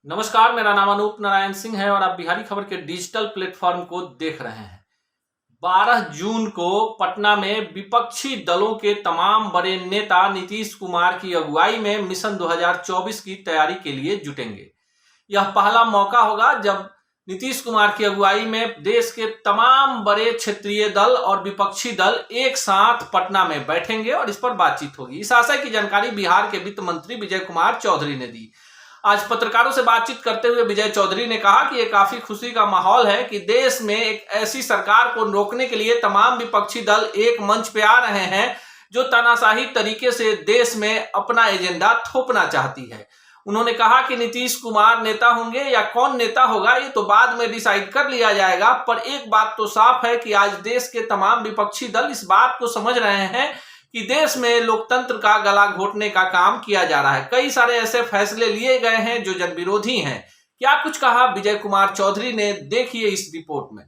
नमस्कार, मेरा नाम अनूप नारायण सिंह है और आप बिहारी खबर के डिजिटल प्लेटफॉर्म को देख रहे हैं। 12 जून को पटना में विपक्षी दलों के तमाम बड़े नेता नीतीश कुमार की अगुवाई में मिशन 2024 की तैयारी के लिए जुटेंगे। यह पहला मौका होगा जब नीतीश कुमार की अगुवाई में देश के तमाम बड़े क्षेत्रीय दल और विपक्षी दल एक साथ पटना में बैठेंगे और इस पर बातचीत होगी। इस आशय की जानकारी बिहार के वित्त मंत्री विजय कुमार चौधरी ने दी। आज पत्रकारों से बातचीत करते हुए विजय चौधरी ने कहा कि यह काफी खुशी का माहौल है कि देश में एक ऐसी सरकार को रोकने के लिए तमाम विपक्षी दल एक मंच पे आ रहे हैं जो तानाशाही तरीके से देश में अपना एजेंडा थोपना चाहती है। उन्होंने कहा कि नीतीश कुमार नेता होंगे या कौन नेता होगा ये तो बाद में डिसाइड कर लिया जाएगा, पर एक बात तो साफ है कि आज देश के तमाम विपक्षी दल इस बात को समझ रहे हैं कि देश में लोकतंत्र का गला घोटने का काम किया जा रहा है। कई सारे ऐसे फैसले लिए गए हैं जो जन विरोधी हैं। क्या कुछ कहा विजय कुमार चौधरी ने, देखिए इस रिपोर्ट में।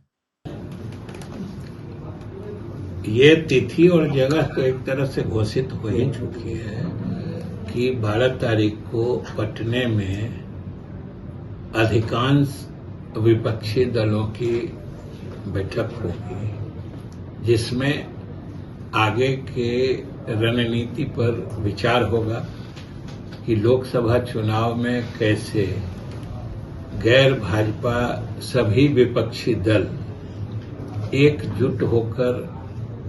ये तिथि और जगह तो एक तरह से घोषित हो ही चुकी है कि 12 तारीख को पटने में अधिकांश विपक्षी दलों की बैठक होगी, जिसमें आगे के रणनीति पर विचार होगा कि लोकसभा चुनाव में कैसे गैर भाजपा सभी विपक्षी दल एकजुट होकर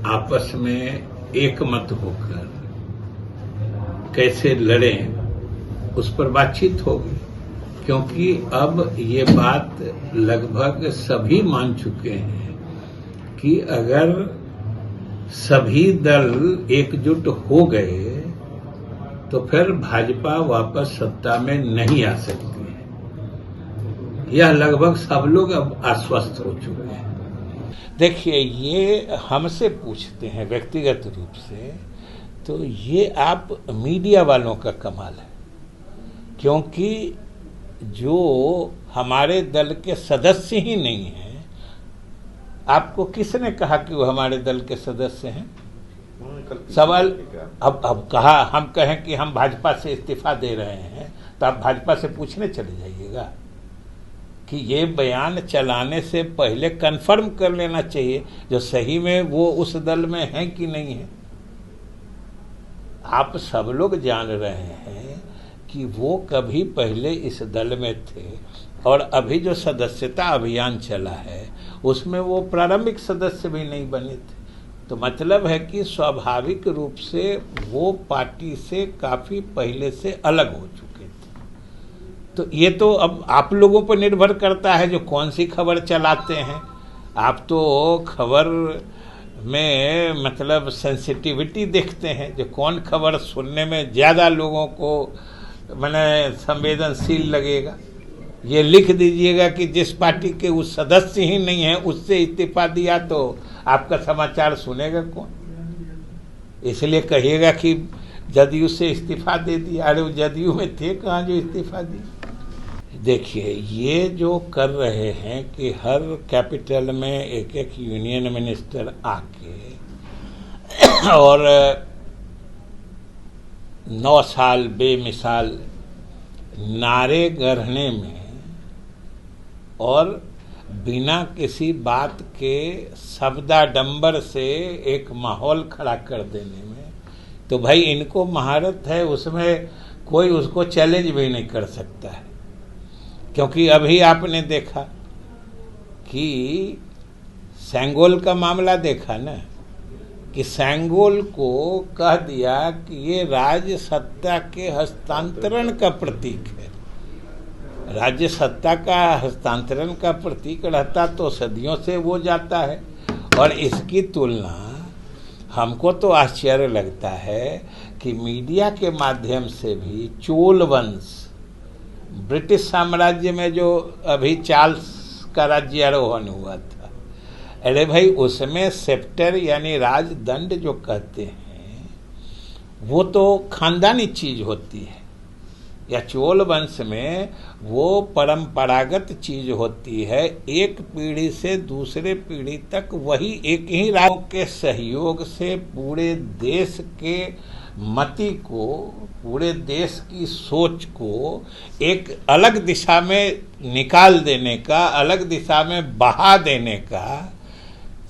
आपस में एकमत होकर कैसे लड़ें, उस पर बातचीत होगी। क्योंकि अब ये बात लगभग सभी मान चुके हैं कि अगर सभी दल एकजुट हो गए तो फिर भाजपा वापस सत्ता में नहीं आ सकती है। यह लगभग सब लोग अब आश्वस्त हो चुके हैं। देखिए, ये हमसे पूछते हैं व्यक्तिगत रूप से, तो ये आप मीडिया वालों का कमाल है, क्योंकि जो हमारे दल के सदस्य ही नहीं हैं। आपको किसने कहा कि वो हमारे दल के सदस्य हैं? सवाल अब कहा हम कहें कि हम भाजपा से इस्तीफा दे रहे हैं, तो आप भाजपा से पूछने चले जाइएगा कि ये बयान चलाने से पहले कंफर्म कर लेना चाहिए जो सही में वो उस दल में है कि नहीं है। आप सब लोग जान रहे हैं कि वो कभी पहले इस दल में थे और अभी जो सदस्यता अभियान चला है उसमें वो प्रारंभिक सदस्य भी नहीं बने थे। तो मतलब है कि स्वाभाविक रूप से वो पार्टी से काफ़ी पहले से अलग हो चुके थे। तो ये तो अब आप लोगों पर निर्भर करता है जो कौन सी खबर चलाते हैं। आप तो खबर में मतलब सेंसिटिविटी देखते हैं, जो कौन खबर सुनने में ज़्यादा लोगों को मैंने संवेदनशील लगेगा। ये लिख दीजिएगा कि जिस पार्टी के उस सदस्य ही नहीं है उससे इस्तीफा दिया, तो आपका समाचार सुनेगा कौन? इसलिए कहिएगा कि जदयू से इस्तीफा दे दिया। अरे वो जदयू में थे कहाँ जो इस्तीफा दिया? देखिए, ये जो कर रहे हैं कि हर कैपिटल में एक एक यूनियन मिनिस्टर आके और 9 साल बेमिसाल नारे गढ़ने में और बिना किसी बात के शब्दाडंबर से एक माहौल खड़ा कर देने में, तो भाई इनको महारत है, उसमें कोई उसको चैलेंज भी नहीं कर सकता है। क्योंकि अभी आपने देखा कि सेंगोल का मामला देखा ना, कि सेंगोल को कह दिया कि ये राज्य सत्ता के हस्तांतरण का प्रतीक है। राज्य सत्ता का हस्तांतरण का प्रतीक रहता तो सदियों से वो जाता है। और इसकी तुलना हमको तो आश्चर्य लगता है कि मीडिया के माध्यम से भी चोल वंश, ब्रिटिश साम्राज्य में जो अभी चार्ल्स का राज्यारोहण हुआ था, अरे भाई उसमें सेप्टर यानी राजदंड जो कहते हैं वो तो खानदानी चीज होती है, या चोल वंश में वो परंपरागत चीज होती है। एक पीढ़ी से दूसरे पीढ़ी तक वही एक ही राजा के सहयोग से पूरे देश के मति को, पूरे देश की सोच को एक अलग दिशा में निकाल देने का, अलग दिशा में बहा देने का,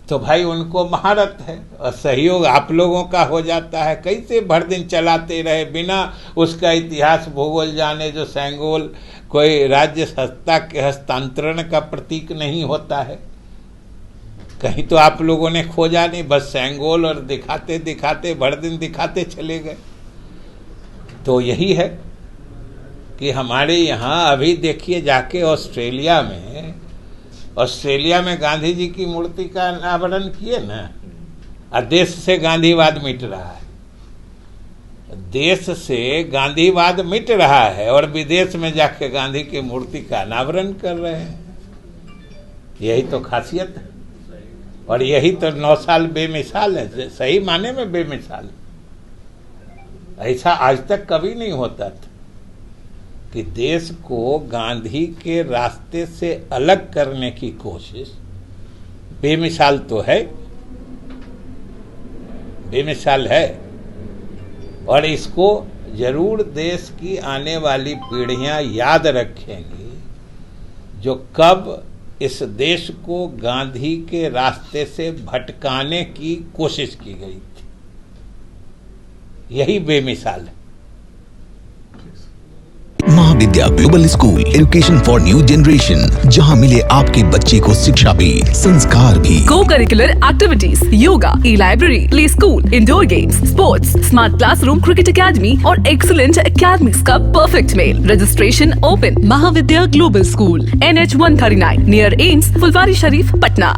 तो भाई उनको महारत है। और सहयोग आप लोगों का हो जाता है। कैसे भर दिन चलाते रहे बिना उसका इतिहास भूगोल जाने। जो सेंगोल कोई राज्य सत्ता के हस्तांतरण का प्रतीक नहीं होता है, कहीं तो आप लोगों ने खोजा नहीं, बस सेंगोल और दिखाते दिखाते भर दिन दिखाते चले गए। तो यही है कि हमारे यहाँ अभी देखिए जाके ऑस्ट्रेलिया में गांधी जी की मूर्ति का अनावरण किए ना, और देश से गांधीवाद मिट रहा है। देश से गांधीवाद मिट रहा है और विदेश में जाके गांधी की मूर्ति का अनावरण कर रहे हैं। यही तो खासियत है और यही तो 9 साल बेमिसाल है, सही माने में बेमिसाल। ऐसा आज तक कभी नहीं होता था कि देश को गांधी के रास्ते से अलग करने की कोशिश। बेमिसाल तो है, बेमिसाल है, और इसको जरूर देश की आने वाली पीढ़ियां याद रखेंगी, जो कब इस देश को गांधी के रास्ते से भटकाने की कोशिश की गई थी। यही बेमिसाल है। Mahavidya global school, education for new generation, जहां मिले आपके बच्चे को शिक्षा भी, संस्कार भी। Co-curricular activities, yoga, e library, play school, indoor games, sports, smart classroom, cricket academy और एक्सीलेंट एकेडमीज का परफेक्ट मेल। Registration open. Mahavidya global school, NH 139 near AIIMS, Phulwari Sharif, Patna.